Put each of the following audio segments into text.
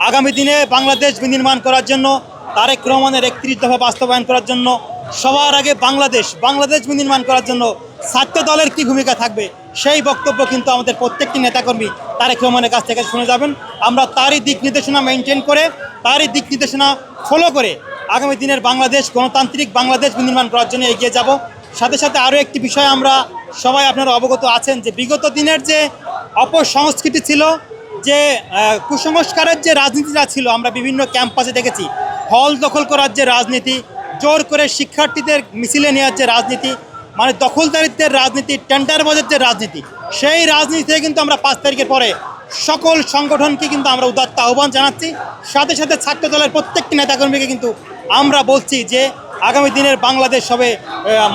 আগামী দিনে বাংলাদেশ বিনির্মাণ করার জন্য তারেক রহমানের ৩১ দফা বাস্তবায়ন করার জন্য সবার আগে বাংলাদেশ বিনির্মাণ করার জন্য ছাত্র দলের কী ভূমিকা থাকবে সেই বক্তব্য কিন্তু আমাদের প্রত্যেকটি নেতাকর্মী তারেক রহমানের কাছ থেকে শুনে যাবেন। আমরা তারই দিক নির্দেশনা মেনটেন করে, তারই দিক নির্দেশনা ফলো করে আগামী দিনের বাংলাদেশ, গণতান্ত্রিক বাংলাদেশ বিনির্মাণ করার জন্য এগিয়ে যাব। সাথে সাথে আরও একটি বিষয় আমরা সবাই আপনারা অবগত আছেন যে বিগত দিনের যে অপসংস্কৃতি ছিল, যে কুসংস্কারের যে রাজনীতিটা ছিল, আমরা বিভিন্ন ক্যাম্পাসে দেখেছি হল দখল করার যে রাজনীতি, জোর করে শিক্ষার্থীদের মিছিলে নেওয়ার যে রাজনীতি, মানে দখলদারিত্বের রাজনীতি, টেন্ডারবাজের যে রাজনীতি, সেই রাজনীতি থেকে কিন্তু আমরা 5 তারিখের পরে সকল সংগঠনকে কিন্তু আমরা উদাত্ত আহ্বান জানাচ্ছি। সাথে সাথে ছাত্র দলের প্রত্যেকটি নেতাকর্মীকে কিন্তু আমরা বলছি যে আগামী দিনের বাংলাদেশ হবে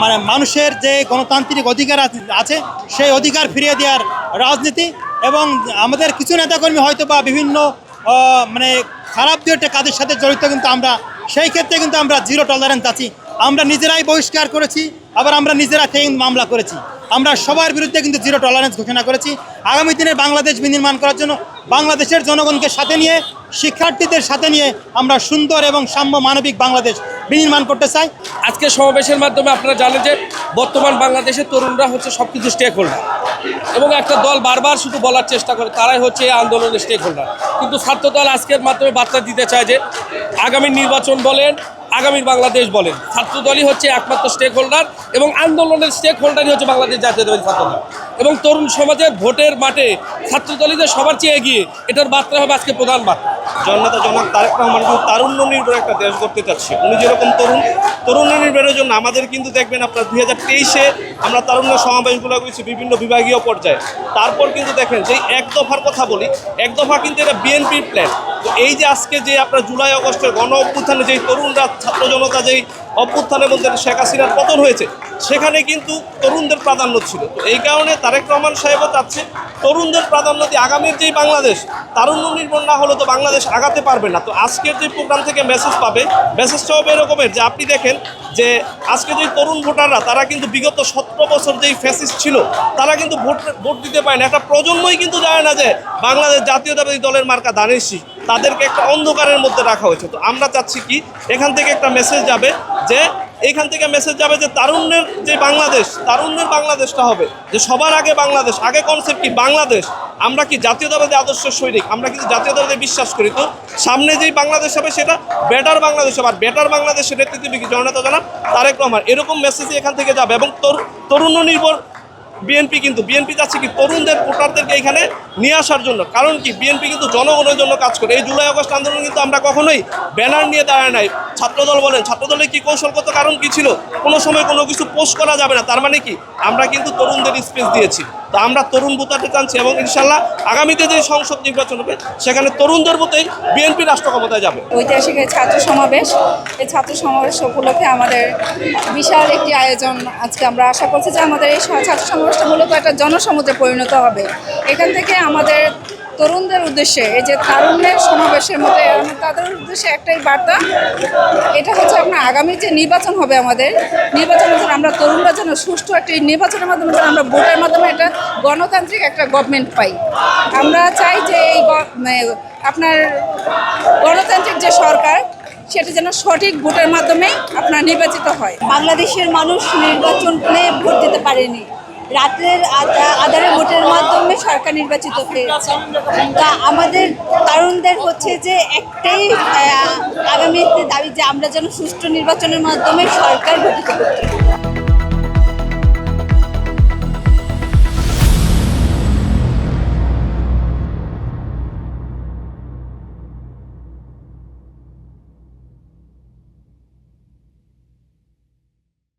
মানে মানুষের যে গণতান্ত্রিক অধিকার আছে সেই অধিকার ফিরিয়ে দেওয়ার রাজনীতি। এবং আমাদের কিছু নেতাকর্মী হয়তো বা বিভিন্ন মানে খারাপ দু একটা কাজের সাথে জড়িত, কিন্তু আমরা সেই ক্ষেত্রে কিন্তু আমরা জিরো টলারেন্স আছি। আমরা নিজেরাই বহিষ্কার করেছি, আবার আমরা নিজেরা থেকে মামলা করেছি। আমরা সবার বিরুদ্ধে কিন্তু জিরো টলারেন্স ঘোষণা করেছি। আগামী দিনে বাংলাদেশ বিনির্মাণ করার জন্য বাংলাদেশের জনগণকে সাথে নিয়ে, শিক্ষার্থীদের সাথে নিয়ে আমরা সুন্দর এবং সাম্য মানবিক বাংলাদেশ বিনির্মাণ করতে চাই। আজকে সমাবেশের মাধ্যমে আপনারা জানেন যে বর্তমান বাংলাদেশের তরুণরা হচ্ছে সব কিছু স্টেক হোল্ডার, এবং একটা দল বারবার শুধু বলার চেষ্টা করে তারাই হচ্ছে এই আন্দোলনের স্টেক হোল্ডার। কিন্তু ছাত্রদল আজকের মাধ্যমে বার্তা দিতে চায় যে আগামী নির্বাচন বলেন, আগামীর বাংলাদেশ বলেন, ছাত্রদলই হচ্ছে একমাত্র স্টেক হোল্ডার, এবং আন্দোলনের স্টেক হোল্ডারই হচ্ছে বাংলাদেশ জাতীয়তাবাদী ছাত্রদল। এবং তরুণ সমাজের ভোটের মাঠে ছাত্রদলই যে সবার চেয়ে এগিয়ে, এটার বার্তা হবে আজকে প্রধান বার্তা। জননেতা জনাব তারেক রহমান কিন্তু তারুণ্য নির্ভর একটা দেশ করতে চাচ্ছে। উনি যেরকম তরুণ নির্ভরের জন্য আমাদের কিন্তু দেখবেন আপনার 2023-এ আমরা তারুণ্য সমাবেশগুলো করেছি বিভিন্ন বিভাগীয় পর্যায়ে। তারপর কিন্তু দেখেন যে এক দফার কথা বলি, এক দফা কিন্তু এটা বিএনপির প্ল্যান। তো এই যে আজকে যে আপনার জুলাই আগস্টের গণ অভ্যুত্থানে যেই তরুণরা, ছাত্র জনতা যেই অভ্যুত্থানের মধ্যে শেখ হাসিনার পতন হয়েছে, সেখানে কিন্তু তরুণদের প্রাধান্য ছিল। তো এই কারণে তারেক রহমান সাহেবও চাচ্ছে তরুণদের প্রাধান্য দিয়ে আগামীর যেই বাংলাদেশ, তারুণ্য নির্ভর না হলে তো বাংলাদেশ আগাতে পারবে না। তো আজকের যে প্রোগ্রাম থেকে মেসেজ পাবে, মেসেজটা হবে এরকমের যে আপনি দেখেন যে আজকে যে তরুণ ভোটাররা, তারা কিন্তু বিগত 17 বছর যেই ফ্যাসিস্ট ছিল, তারা কিন্তু ভোট দিতে পারে না। একটা প্রজন্মই কিন্তু জানে না যে বাংলাদেশ জাতীয়তাবাদী দলের মার্কা ধানের শীষ, তাদেরকে একটা অন্ধকারের মধ্যে রাখা হয়েছে। তো আমরা চাচ্ছি কি, এখান থেকে একটা মেসেজ যাবে যে তারুণ্যের যে বাংলাদেশ, তারুণ্যের বাংলাদেশটা হবে যে সবার আগে বাংলাদেশ, আগে কনসেপ্ট কি বাংলাদেশ। আমরা কি জাতীয়তাবাদী আদর্শের সৈনিক, আমরা কিন্তু জাতীয়তাবাদী বিশ্বাস করি। তো সামনে যেই বাংলাদেশ হবে সেটা বেটার বাংলাদেশ হবে, আর বেটার বাংলাদেশের নেতৃত্ব কি জননেতা জনাব তারেক রহমান। এরকম মেসেজই এখান থেকে যাবে। এবং তরুণ নির্ভর বিএনপি চাচ্ছে কি তরুণদের ভোটারদেরকে এখানে নিয়ে আসার জন্য। কারণ কি, বিএনপি কিন্তু জনগণের জন্য কাজ করে। এই জুলাই আগস্ট আন্দোলন কিন্তু আমরা কখনোই ব্যানার নিয়ে দাঁড়ায় নাই। ছাত্রদল বলেন, ছাত্রদলের কি কৌশলগত কারণ কি ছিল, কোনো সময় কোনো কিছু পোস্ট করা যাবে না, তার মানে কি আমরা কিন্তু তরুণদের স্পেস দিয়েছি। তো আমরা তরুণ ভোটারকে চাচ্ছি, এবং ইনশাল্লাহ আগামীতে যে সংসদ নির্বাচন হবে সেখানে তরুণদের মতোই বিএনপি রাষ্ট্র ক্ষমতায় যাবে। ঐতিহাসিক এই ছাত্র সমাবেশ, এই ছাত্র সমাবেশ উপলক্ষে আমাদের বিশাল একটি আয়োজন। আজকে আমরা আশা করছি যে আমাদের এই ছাত্র সমাবেশটা মূলত একটা জনসমুদ্রে পরিণত হবে। এখান থেকে আমাদের তরুণদের উদ্দেশ্যে, এই যে তারুণ্যের সমাবেশের মধ্যে তাদের উদ্দেশ্যে একটাই বার্তা, এটা হচ্ছে আপনার আগামী যে নির্বাচন হবে, আমাদের নির্বাচনের জন্য আমরা তরুণরা যেন সুষ্ঠু একটি নির্বাচনের মাধ্যমে যেন আমরা ভোটের মাধ্যমে একটা গণতান্ত্রিক একটা গভর্নমেন্ট পাই। আমরা চাই যে এই আপনার গণতান্ত্রিক যে সরকার, সেটা যেন সঠিক ভোটের মাধ্যমে আপনার নির্বাচিত হয়। বাংলাদেশের মানুষ নির্বাচনে ভোট দিতে পারেনি, রাতের আধারে ভোটের মাধ্যমে সরকার নির্বাচিত হয়েছে। তা আমাদের তরুণদের হচ্ছে যে একটাই আগামীতে দাবি যে আমরা যেন সুষ্ঠু নির্বাচনের মাধ্যমে সরকার গঠিত করতে পারি।